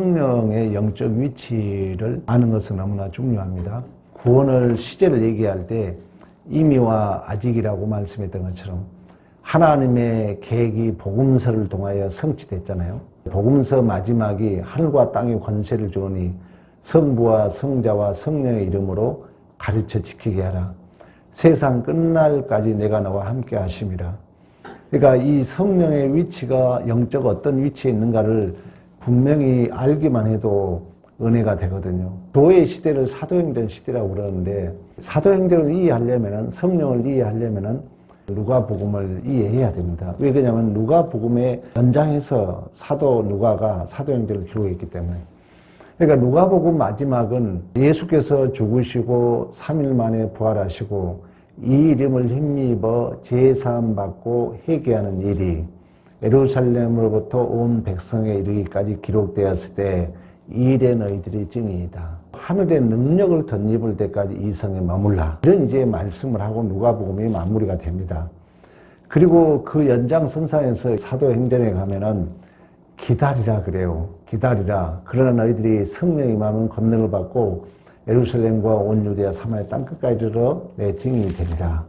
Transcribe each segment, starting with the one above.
성령의 영적 위치를 아는 것은 너무나 중요합니다. 구원을 시제를 얘기할 때 이미와 아직이라고 말씀했던 것처럼 하나님의 계획이 복음서를 통하여 성취됐잖아요. 복음서 마지막이 하늘과 땅의 권세를 주오니 성부와 성자와 성령의 이름으로 가르쳐 지키게 하라. 세상 끝날까지 내가 너와 함께 하심이라. 그러니까 이 성령의 위치가 영적 어떤 위치에 있는가를 분명히 알기만 해도 은혜가 되거든요. 교회 시대를 사도행전 시대라고 그러는데 사도행전을 이해하려면 성령을 이해하려면 누가복음을 이해해야 됩니다. 왜 그러냐면 누가복음의 연장해서 사도 누가가 사도행전을 기록했기 때문에. 그러니까 누가복음 마지막은 예수께서 죽으시고 3일 만에 부활하시고 이 이름을 힘입어 제사함 받고 회개하는 일이 예루살렘으로부터 온 백성에 이르기까지 기록되었을 때 이 일에 너희들이 증인이다. 하늘의 능력을 덧입을 때까지 이 성에 머물라. 이런 이제 말씀을 하고 누가복음이 마무리가 됩니다. 그리고 그 연장선상에서 사도행전에 가면은 기다리라 그래요. 기다리라. 그러나 너희들이 성령이 임하면 권능을 받고 예루살렘과 온 유대야 사마리아 땅끝까지 이르러 내 증인이 되리라.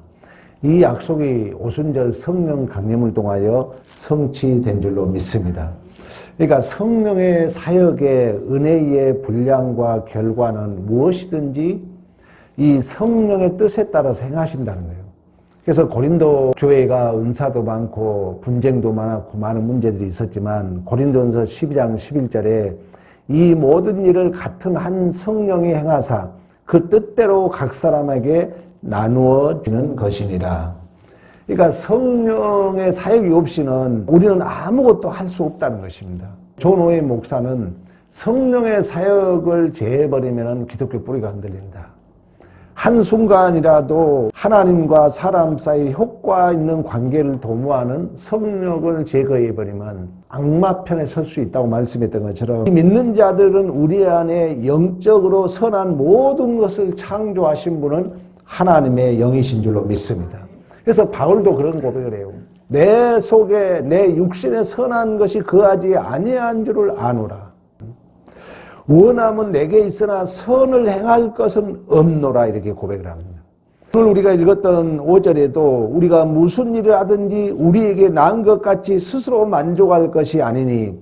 이 약속이 오순절 성령 강림을 통하여 성취된 줄로 믿습니다. 그러니까 성령의 사역의 은혜의 분량과 결과는 무엇이든지 이 성령의 뜻에 따라서 행하신다는 거예요. 그래서 고린도 교회가 은사도 많고 분쟁도 많았고 많은 문제들이 있었지만 고린도전서 12장 11절에 이 모든 일을 같은 한 성령이 행하사 그 뜻대로 각 사람에게 나누어 주는 것이니라. 그러니까 성령의 사역이 없이는 우리는 아무것도 할 수 없다는 것입니다. 존 오웨이 목사는 성령의 사역을 제해버리면 기독교 뿌리가 흔들린다. 한순간이라도 하나님과 사람 사이 효과 있는 관계를 도모하는 성령을 제거해버리면 악마 편에 설 수 있다고 말씀했던 것처럼 믿는 자들은 우리 안에 영적으로 선한 모든 것을 창조하신 분은 하나님의 영이신 줄로 믿습니다. 그래서 바울도 그런 고백을 해요. 내 속에 내 육신에 선한 것이 거하지 아니한 줄을 아노라. 원함은 내게 있으나 선을 행할 것은 없노라. 이렇게 고백을 합니다. 오늘 우리가 읽었던 5절에도 우리가 무슨 일을 하든지 우리에게 나은 것 같이 스스로 만족할 것이 아니니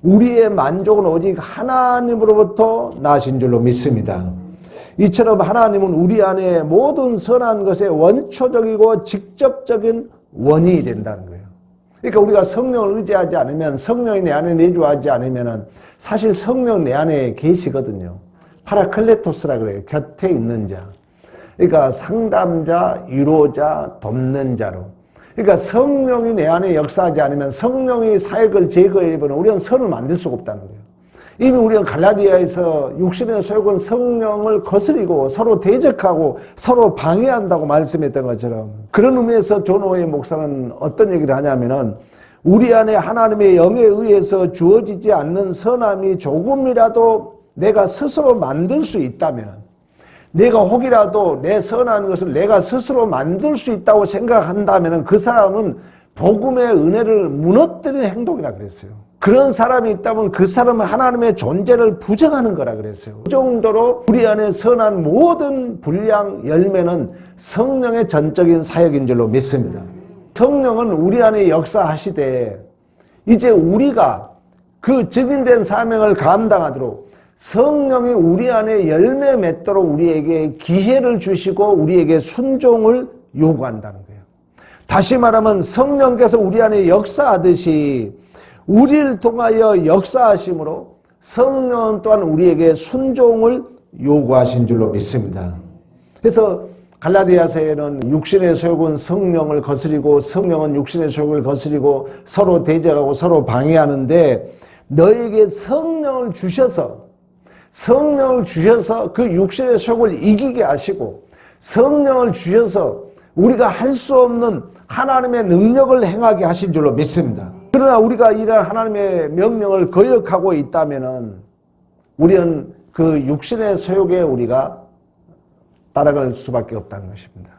우리의 만족은 오직 하나님으로부터 나신 줄로 믿습니다. 이처럼 하나님은 우리 안에 모든 선한 것의 원초적이고 직접적인 원인이 된다는 거예요. 그러니까 우리가 성령을 의지하지 않으면, 성령이 내 안에 내주하지 않으면 사실 성령 내 안에 계시거든요. 파라클레토스라 그래요. 곁에 있는 자. 그러니까 상담자, 위로자, 돕는 자로. 그러니까 성령이 내 안에 역사하지 않으면, 성령이 사역을 제거해버리면 우리는 선을 만들 수가 없다는 거예요. 이미 우리는 갈라디아에서 육신의 소욕은 성령을 거스리고 서로 대적하고 서로 방해한다고 말씀했던 것처럼, 그런 의미에서 존 오웨이 목사는 어떤 얘기를 하냐면은 우리 안에 하나님의 영에 의해서 주어지지 않는 선함이 조금이라도 내가 스스로 만들 수 있다면, 내가 혹이라도 내 선한 것을 내가 스스로 만들 수 있다고 생각한다면 그 사람은 복음의 은혜를 무너뜨리는 행동이라 그랬어요. 그런 사람이 있다면 그 사람은 하나님의 존재를 부정하는 거라 그랬어요. 그 정도로 우리 안에 선한 모든 분량 열매는 성령의 전적인 사역인 줄로 믿습니다. 성령은 우리 안에 역사하시되 이제 우리가 그 증인된 사명을 감당하도록 성령이 우리 안에 열매 맺도록 우리에게 기회를 주시고 우리에게 순종을 요구한다는 거예요. 다시 말하면 성령께서 우리 안에 역사하듯이 우리를 통하여 역사하심으로 성령 또한 우리에게 순종을 요구하신 줄로 믿습니다. 그래서 갈라디아서에는 육신의 소욕은 성령을 거스리고 성령은 육신의 소욕을 거스리고 서로 대적하고 서로 방해하는데 너에게 성령을 주셔서 그 육신의 소욕을 이기게 하시고 성령을 주셔서 우리가 할 수 없는 하나님의 능력을 행하게 하신 줄로 믿습니다. 그러나 우리가 이런 하나님의 명령을 거역하고 있다면 우리는 그 육신의 소욕에 우리가 따라갈 수밖에 없다는 것입니다.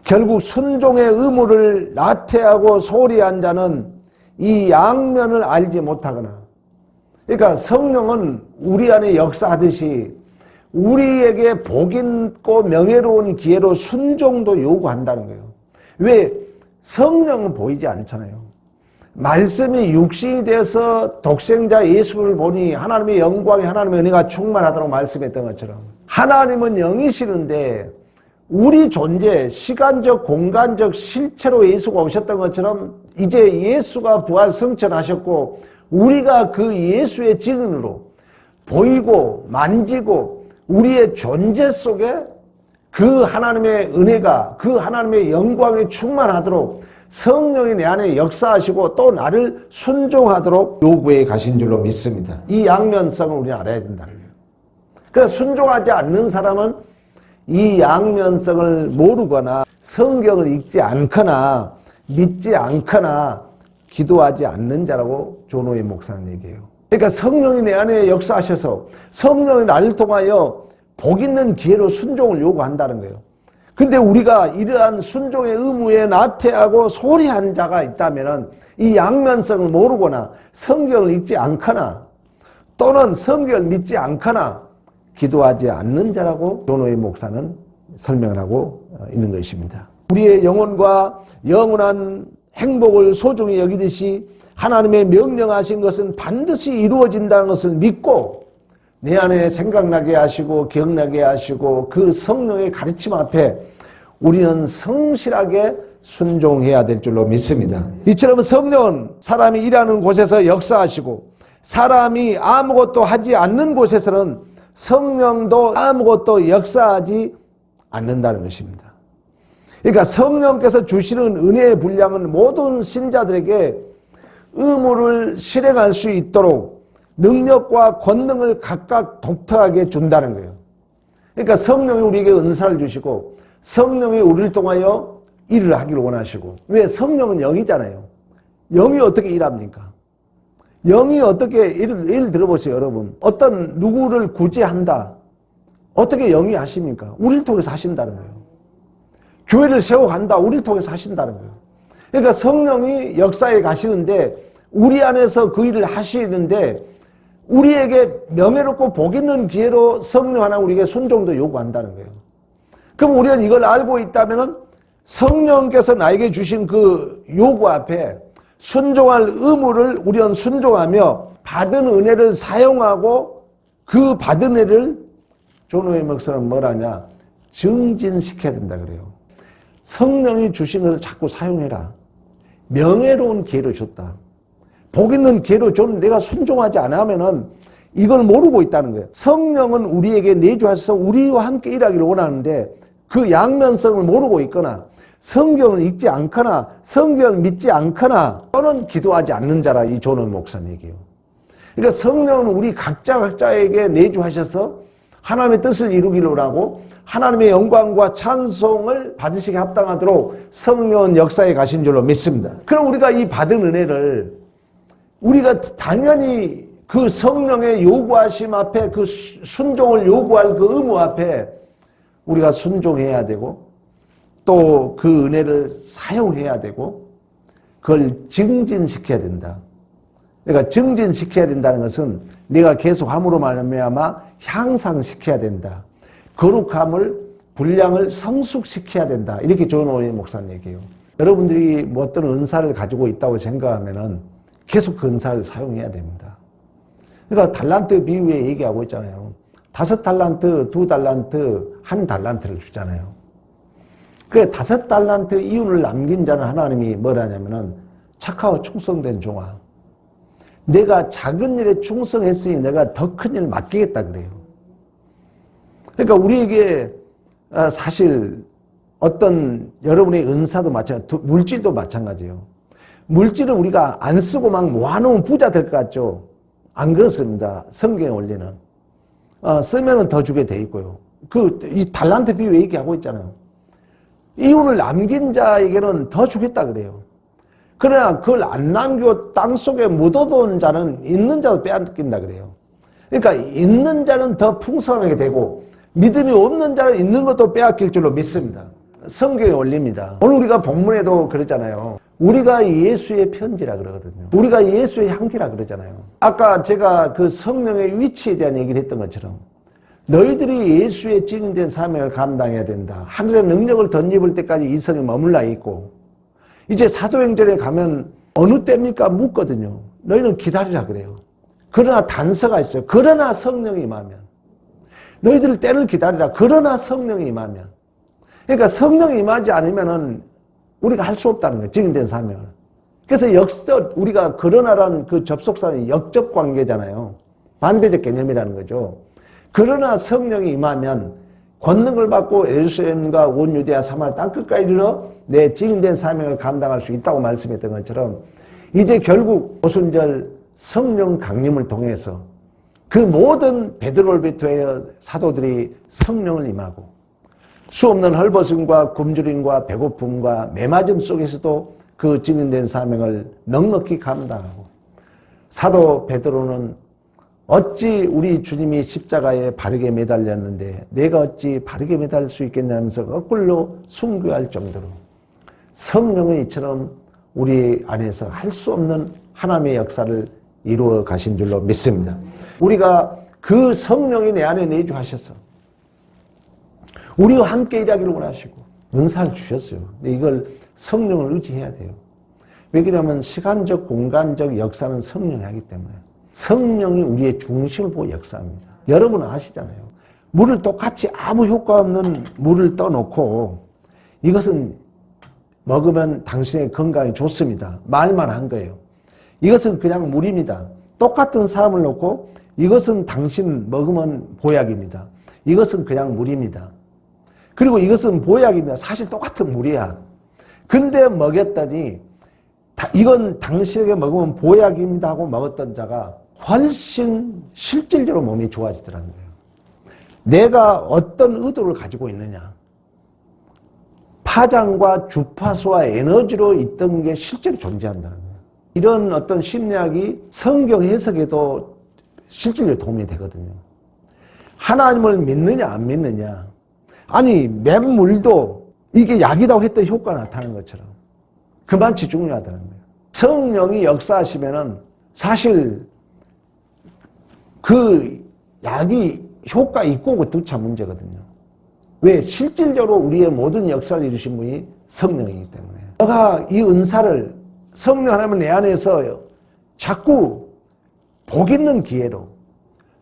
결국 순종의 의무를 나태하고 소홀히 한 자는 이 양면을 알지 못하거나 그러니까 성령은 우리 안에 역사하듯이 우리에게 복 있고 명예로운 기회로 순종도 요구한다는 거예요. 왜? 성령은 보이지 않잖아요. 말씀이 육신이 돼서 독생자 예수를 보니 하나님의 영광이 하나님의 은혜가 충만하다고 말씀했던 것처럼 하나님은 영이시는데 우리 존재, 시간적, 공간적 실체로 예수가 오셨던 것처럼 이제 예수가 부활 승천하셨고 우리가 그 예수의 증인으로 보이고 만지고 우리의 존재 속에 그 하나님의 은혜가 그 하나님의 영광이 충만하도록 성령이 내 안에 역사하시고 또 나를 순종하도록 요구해 가신 줄로 믿습니다. 이 양면성을 우리는 알아야 된다는 거예요. 그래서 순종하지 않는 사람은 이 양면성을 모르거나 성경을 읽지 않거나 믿지 않거나 기도하지 않는 자라고 존호의 목사는 얘기해요. 그러니까 성령이 내 안에 역사하셔서 성령이 나를 통하여 복 있는 기회로 순종을 요구한다는 거예요. 근데 우리가 이러한 순종의 의무에 나태하고 소리한 자가 있다면 이 양면성을 모르거나 성경을 읽지 않거나 또는 성경을 믿지 않거나 기도하지 않는 자라고 존호의 목사는 설명을 하고 있는 것입니다. 우리의 영혼과 영원한 행복을 소중히 여기듯이 하나님의 명령하신 것은 반드시 이루어진다는 것을 믿고 내 안에 생각나게 하시고 기억나게 하시고 그 성령의 가르침 앞에 우리는 성실하게 순종해야 될 줄로 믿습니다. 이처럼 성령은 사람이 일하는 곳에서 역사하시고 사람이 아무것도 하지 않는 곳에서는 성령도 아무것도 역사하지 않는다는 것입니다. 그러니까 성령께서 주시는 은혜의 분량은 모든 신자들에게 의무를 실행할 수 있도록 능력과 권능을 각각 독특하게 준다는 거예요. 그러니까 성령이 우리에게 은사를 주시고 성령이 우리를 통하여 일을 하기를 원하시고 왜? 성령은 영이잖아요. 영이 어떻게 일합니까? 영이 어떻게 예를 들어보세요. 여러분 어떤 누구를 구제한다 어떻게 영이 하십니까? 우리를 통해서 하신다는 거예요. 교회를 세워간다 우리를 통해서 하신다는 거예요. 그러니까 성령이 역사에 가시는데 우리 안에서 그 일을 하시는데 우리에게 명예롭고 복 있는 기회로 성령 하나 우리에게 순종도 요구한다는 거예요. 그럼 우리는 이걸 알고 있다면 성령께서 나에게 주신 그 요구 앞에 순종할 의무를 우리는 순종하며 받은 은혜를 사용하고 그 받은 은혜를 존호의 목사는 뭐라냐? 증진시켜야 된다 그래요. 성령이 주신 것을 자꾸 사용해라. 명예로운 기회를 줬다. 복 있는 기회로 줬는데 내가 순종하지 않으면은 이걸 모르고 있다는 거예요. 성령은 우리에게 내주하셔서 우리와 함께 일하기를 원하는데 그 양면성을 모르고 있거나 성경을 읽지 않거나 성경을 믿지 않거나 또는 기도하지 않는 자라 이 존호 목사님 얘기해요. 그러니까 성령은 우리 각자에게 내주하셔서 하나님의 뜻을 이루기를 원하고 하나님의 영광과 찬송을 받으시게 합당하도록 성령은 역사에 가신 줄로 믿습니다. 그럼 우리가 이 받은 은혜를 우리가 당연히 그 성령의 요구하심 앞에 그 순종을 요구할 그 의무 앞에 우리가 순종해야 되고 또 그 은혜를 사용해야 되고 그걸 증진시켜야 된다. 그러니까 증진시켜야 된다는 것은 내가 계속 함으로 말미암아 향상시켜야 된다. 거룩함을 분량을 성숙시켜야 된다. 이렇게 존호의 목사님 얘기해요. 여러분들이 뭐 어떤 은사를 가지고 있다고 생각하면은 계속 그 은사를 사용해야 됩니다. 그러니까 달란트 비유에 얘기하고 있잖아요. 5달란트, 2달란트, 1달란트를 주잖아요. 그 5달란트 이윤을 남긴 자는 하나님이 뭐라냐면은 착하고 충성된 종아. 내가 작은 일에 충성했으니 내가 더 큰 일 맡기겠다 그래요. 그러니까 우리에게 사실 어떤 여러분의 은사도 마찬가지고 물질도 마찬가지예요. 물질을 우리가 안 쓰고 막 모아놓으면 부자 될 것 같죠? 안 그렇습니다. 성경의 원리는. 쓰면은 더 주게 돼 있고요. 이 달란트 비유 얘기하고 있잖아요. 이윤을 남긴 자에게는 더 주겠다 그래요. 그러나 그걸 안 남기고 땅속에 묻어둔 자는 있는 자도 빼앗긴다 그래요. 그러니까 있는 자는 더 풍성하게 되고 믿음이 없는 자는 있는 것도 빼앗길 줄로 믿습니다. 성경의 원리입니다. 오늘 우리가 본문에도 그랬잖아요. 우리가 예수의 편지라 그러거든요. 우리가 예수의 향기라 그러잖아요. 아까 제가 그 성령의 위치에 대한 얘기를 했던 것처럼 너희들이 예수의 증인된 사명을 감당해야 된다. 하늘의 능력을 덧입을 때까지 이 성에 머물러 있고 이제 사도행전에 가면 어느 때입니까? 묻거든요. 너희는 기다리라 그래요. 그러나 단서가 있어요. 그러나 성령이 임하면. 너희들 때를 기다리라. 그러나 성령이 임하면. 그러니까 성령이 임하지 않으면은 우리가 할 수 없다는 거예요. 증인된 사명을. 그래서 우리가 그러나라는 그 접속사는 역접 관계잖아요. 반대적 개념이라는 거죠. 그러나 성령이 임하면 권능을 받고 예루살렘과 온 유대와 사마리아 땅끝까지 이르러 내 증인된 사명을 감당할 수 있다고 말씀했던 것처럼 이제 결국 오순절 성령 강림을 통해서 그 모든 베드로를 비롯하여 사도들이 성령을 임하고 수없는 헐벗음과 굶주림과 배고픔과 매맞음 속에서도 그 증인된 사명을 넉넉히 감당하고 사도 베드로는 어찌 우리 주님이 십자가에 바르게 매달렸는데 내가 어찌 바르게 매달릴 수 있겠냐면서 거꾸로 순교할 정도로 성령은 이처럼 우리 안에서 할 수 없는 하나님의 역사를 이루어 가신 줄로 믿습니다. 우리가 그 성령이 내 안에 내주하셔서 우리와 함께 일하기를 원하시고 은사를 주셨어요. 근데 이걸 성령을 의지해야 돼요. 왜냐하면 시간적, 공간적 역사는 성령이 하기 때문에 성령이 우리의 중심을 보고 역사합니다. 여러분은 아시잖아요. 물을 똑같이 아무 효과 없는 물을 떠놓고 이것은 먹으면 당신의 건강에 좋습니다. 말만 한 거예요. 이것은 그냥 물입니다. 똑같은 사람을 놓고 이것은 당신 먹으면 보약입니다. 이것은 그냥 물입니다. 그리고 이것은 보약입니다. 사실 똑같은 물이야. 근데 먹였더니 이건 당신에게 먹으면 보약입니다 하고 먹었던 자가 훨씬 실질적으로 몸이 좋아지더라는 거예요. 내가 어떤 의도를 가지고 있느냐. 파장과 주파수와 에너지로 있던 게 실제로 존재한다는 거예요. 이런 어떤 심리학이 성경 해석에도 실질적으로 도움이 되거든요. 하나님을 믿느냐 안 믿느냐. 아니 맹물도 이게 약이라고 했던 효과가 나타나는 것처럼 그만치 중요하다는 거예요. 성령이 역사하시면은 사실 그 약이 효과 있고 없고조차 문제거든요. 왜? 실질적으로 우리의 모든 역사를 이루신 분이 성령이기 때문에. 내가 이 은사를 성령 하나님 내 안에서 자꾸 복 있는 기회로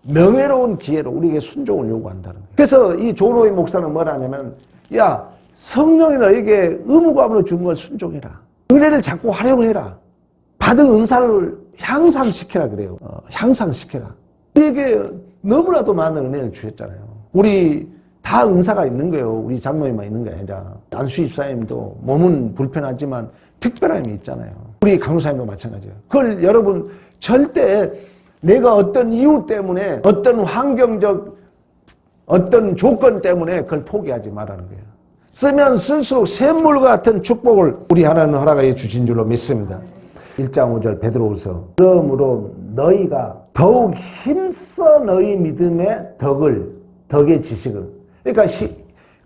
명예로운 기회로 우리에게 순종을 요구한다는 거예요. 그래서 이 조로의 목사는 뭐라 하냐면 야 성령이 너에게 의무감으로 준 걸 순종해라. 은혜를 자꾸 활용해라. 받은 은사를 향상시켜라 그래요. 향상시켜라. 우리에게 너무나도 많은 은혜를 주셨잖아요. 우리 다 은사가 있는 거예요. 우리 장로님만 있는 게 아니라 안수 집사님도 몸은 불편하지만 특별한 힘이 있잖아요. 우리 강사님도 마찬가지예요. 그걸 여러분 절대 내가 어떤 이유 때문에 어떤 환경적 어떤 조건 때문에 그걸 포기하지 말라는 거예요. 쓰면 쓸수록 샘물과 같은 축복을 우리 하나님 허락하여 주신 줄로 믿습니다. 1장 5절 베드로후서 그러므로 너희가 더욱 힘써 너희 믿음의 덕의 지식을 그러니까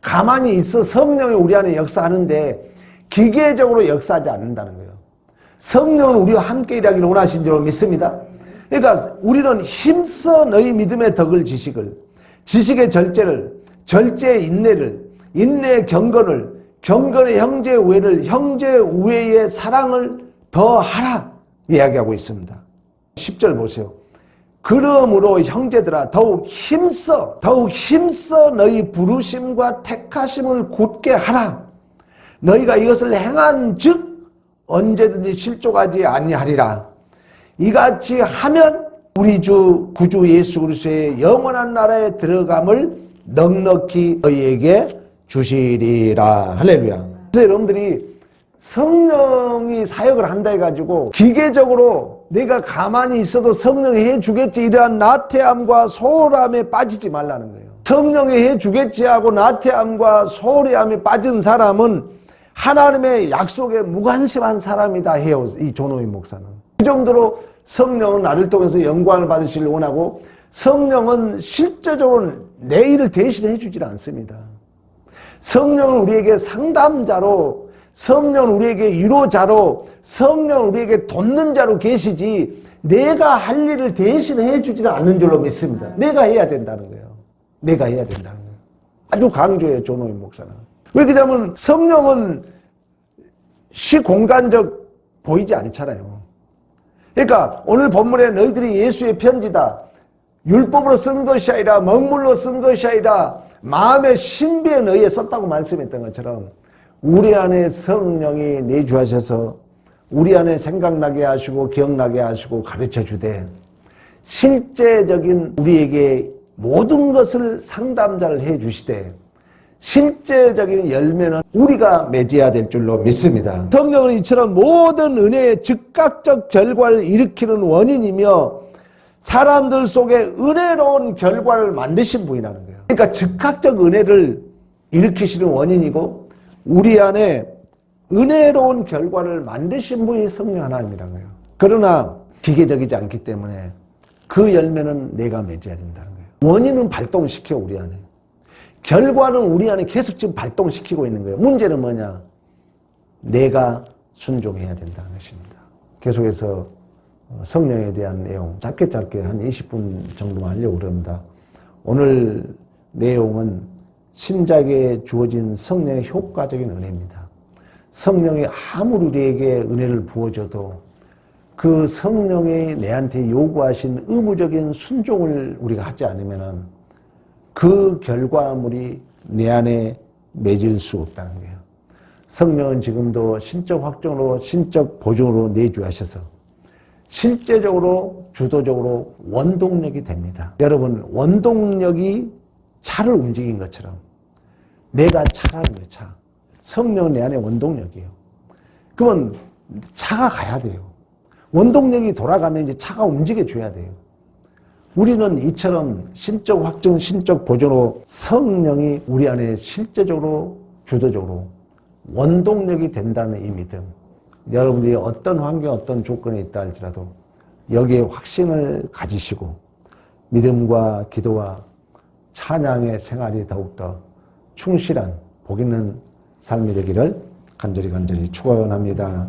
가만히 있어 성령이 우리 안에 역사하는데 기계적으로 역사하지 않는다는 거예요. 성령은 우리와 함께 일하기를 원하신 줄로 믿습니다. 그러니까 우리는 힘써 너희 믿음의 덕을 지식의 절제를 절제의 인내를 인내의 경건을 경건의 형제의 우애를 형제의 우애의 사랑을 더하라 이야기하고 있습니다. 10절 보세요. 그러므로 형제들아 더욱 힘써 너희 부르심과 택하심을 굳게 하라. 너희가 이것을 행한 즉 언제든지 실족하지 아니하리라. 이같이 하면 우리 주 구주 예수 그리스도의 영원한 나라에 들어감을 넉넉히 너희에게 주시리라. 할렐루야. 그래서 여러분들이 성령이 사역을 한다 해가지고 기계적으로 내가 가만히 있어도 성령이 해주겠지 이러한 나태함과 소홀함에 빠지지 말라는 거예요. 성령이 해주겠지 하고 나태함과 소홀함에 빠진 사람은 하나님의 약속에 무관심한 사람이다 해요. 이 조노인 목사는. 그 정도로 성령은 나를 통해서 영광을 받으시길 원하고 성령은 실제적으로 내 일을 대신해 주질 않습니다. 성령은 우리에게 상담자로 성령은 우리에게 위로자로, 성령은 우리에게 돕는 자로 계시지 내가 할 일을 대신 해주지는 않는 줄로 믿습니다. 내가 해야 된다는 거예요. 내가 해야 된다는 거예요. 아주 강조해요, 존호인 목사는. 왜 그러냐면 성령은 시공간적 보이지 않잖아요. 그러니까 오늘 본문에 너희들이 예수의 편지다. 율법으로 쓴 것이 아니라 먹물로 쓴 것이 아니라 마음의 신비에 의해 썼다고 말씀했던 것처럼 우리 안에 성령이 내주하셔서 우리 안에 생각나게 하시고 기억나게 하시고 가르쳐 주되 실제적인 우리에게 모든 것을 상담자를 해 주시되 실제적인 열매는 우리가 맺어야 될 줄로 믿습니다. 성령은 이처럼 모든 은혜의 즉각적 결과를 일으키는 원인이며 사람들 속에 은혜로운 결과를 만드신 분이라는 거예요. 그러니까 즉각적 은혜를 일으키시는 원인이고 우리 안에 은혜로운 결과를 만드신 분이 성령 하나님이라는 거예요. 그러나 기계적이지 않기 때문에 그 열매는 내가 맺어야 된다는 거예요. 원인은 발동시켜 우리 안에. 결과는 우리 안에 계속 지금 발동시키고 있는 거예요. 문제는 뭐냐? 내가 순종해야 된다는 것입니다. 계속해서 성령에 대한 내용 짧게 한 20분 정도만 하려고 합니다. 오늘 내용은 신자에게 주어진 성령의 효과적인 은혜입니다. 성령이 아무리 우리에게 은혜를 부어줘도 그 성령이 내한테 요구하신 의무적인 순종을 우리가 하지 않으면 그 결과물이 내 안에 맺을 수 없다는 거예요. 성령은 지금도 신적 확정으로 신적 보증으로 내주하셔서 실제적으로 주도적으로 원동력이 됩니다. 여러분 원동력이 차를 움직인 것처럼 내가 차라는 거예요. 차. 성령은 내 안에 원동력이에요. 그러면 차가 가야 돼요. 원동력이 돌아가면 이제 차가 움직여줘야 돼요. 우리는 이처럼 신적 확증, 신적 보존으로 성령이 우리 안에 실제적으로 주도적으로 원동력이 된다는 이 믿음. 여러분들이 어떤 환경, 어떤 조건에 있다 할지라도 여기에 확신을 가지시고 믿음과 기도와 찬양의 생활이 더욱더 충실한 복 있는 삶이 되기를 간절히 축원합니다.